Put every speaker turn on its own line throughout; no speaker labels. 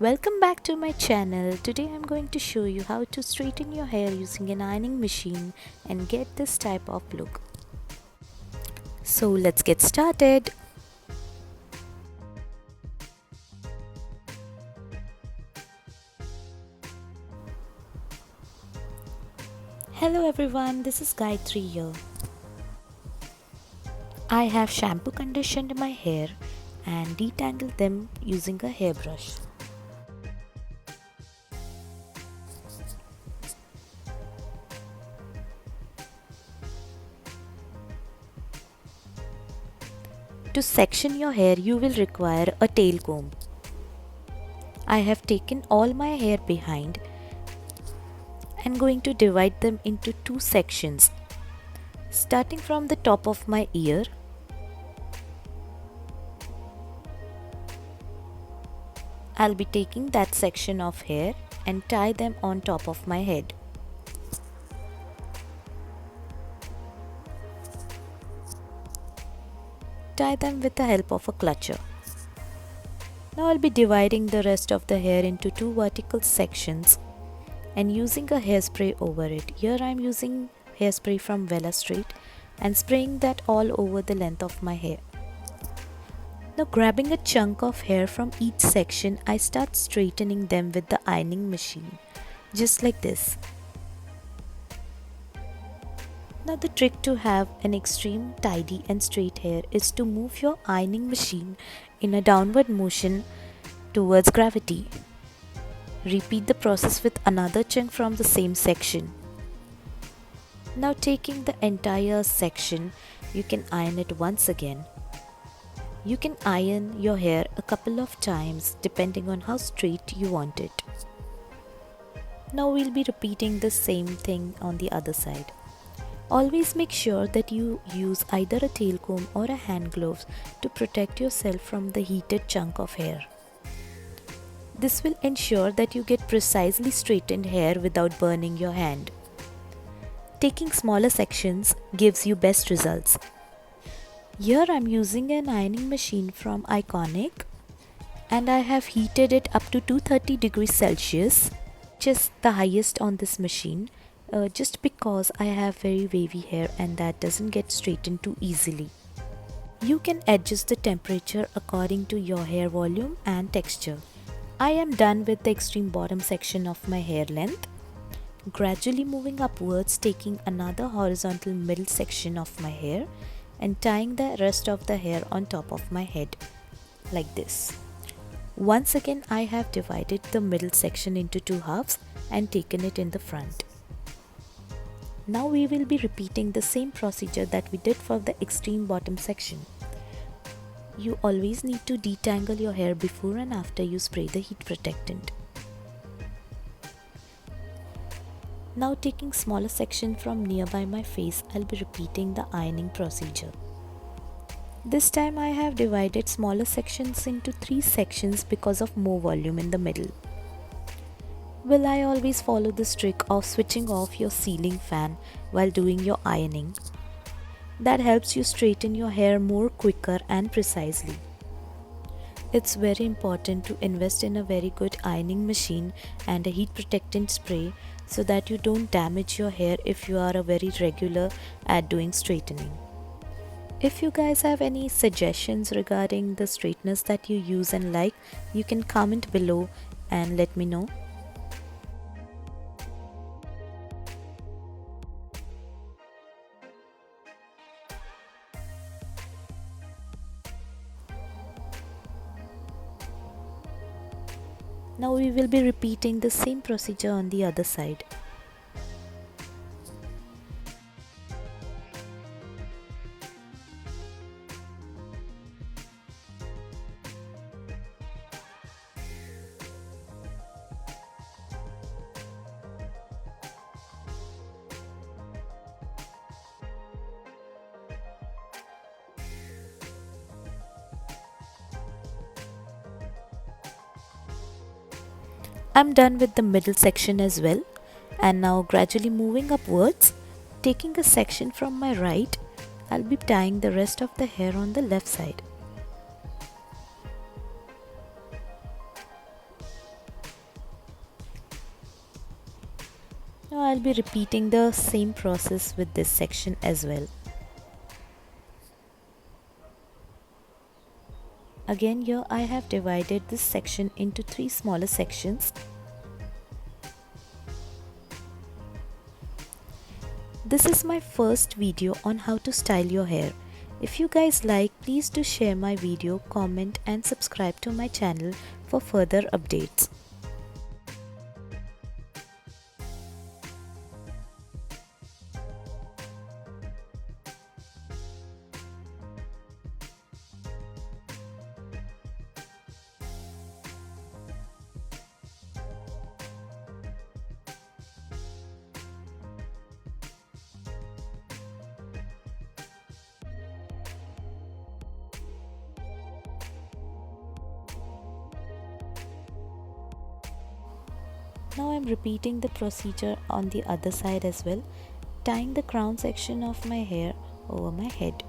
Welcome back to my channel. Today I'm going to show you how to straighten your hair using an ironing machine and get this type of look. So let's get started. Hello everyone, this is Gayatri here. I have shampoo conditioned my hair and detangled them using a hairbrush. To section your hair, you will require a tail comb. I have taken all my hair behind and going to divide them into two sections. Starting from the top of my ear, I'll be taking that section of hair and tie them on top of my head. Tie them with the help of a clutcher. Now I'll be dividing the rest of the hair into two vertical sections and using a hairspray over it. Here I'm using hairspray from Vela Straight and spraying that all over the length of my hair. Now grabbing a chunk of hair from each section, I start straightening them with the ironing machine, just like this. Now the trick to have an extreme tidy and straight hair is to move your ironing machine in a downward motion towards gravity. Repeat the process with another chunk from the same section. Now taking the entire section, you can iron it once again. You can iron your hair a couple of times depending on how straight you want it. Now we'll be repeating the same thing on the other side. Always make sure that you use either a tail comb or a hand gloves to protect yourself from the heated chunk of hair. This will ensure that you get precisely straightened hair without burning your hand. Taking smaller sections gives you best results. Here I'm using an ironing machine from Iconic and I have heated it up to 230 degrees Celsius, just the highest on this machine. Just because I have very wavy hair and that doesn't get straightened too easily. You can adjust the temperature according to your hair volume and texture. I am done with the extreme bottom section of my hair length. Gradually moving upwards, taking another horizontal middle section of my hair and tying the rest of the hair on top of my head, like this. Once again, I have divided the middle section into two halves and taken it in the front. Now we will be repeating the same procedure that we did for the extreme bottom section. You always need to detangle your hair before and after you spray the heat protectant. Now taking smaller section from nearby my face, I'll be repeating the ironing procedure. This time I have divided smaller sections into three sections because of more volume in the middle. Will I always follow this trick of switching off your ceiling fan while doing your ironing? That helps you straighten your hair more quicker and precisely. It's very important to invest in a very good ironing machine and a heat protectant spray so that you don't damage your hair if you are a very regular at doing straightening. If you guys have any suggestions regarding the straighteners that you use and like, you can comment below and let me know. Now we will be repeating the same procedure on the other side. I'm done with the middle section as well, and now gradually moving upwards, taking a section from my right, I'll be tying the rest of the hair on the left side. Now I'll be repeating the same process with this section as well. Again, here I have divided this section into 3 smaller sections. This is my first video on how to style your hair. If you guys like, please do share my video, comment and subscribe to my channel for further updates. Now I'm repeating the procedure on the other side as well, tying the crown section of my hair over my head.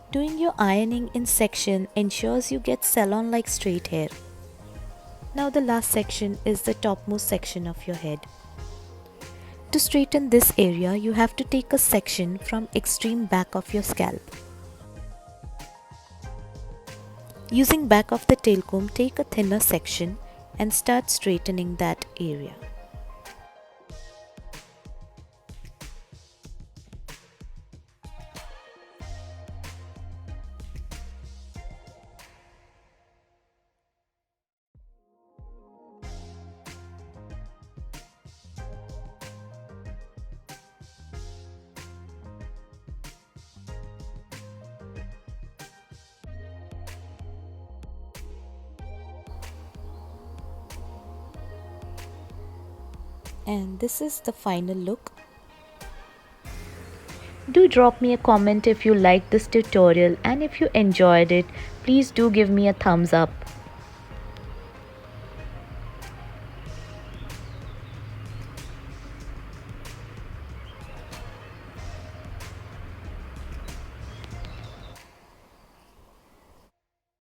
Doing your ironing in section ensures you get salon-like straight hair. Now the last section is the topmost section of your head. To straighten this area, you have to take a section from extreme back of your scalp. Using back of the tail comb, take a thinner section and start straightening that area. And this is the final look. Do drop me a comment if you liked this tutorial, and if you enjoyed it, please do give me a thumbs up.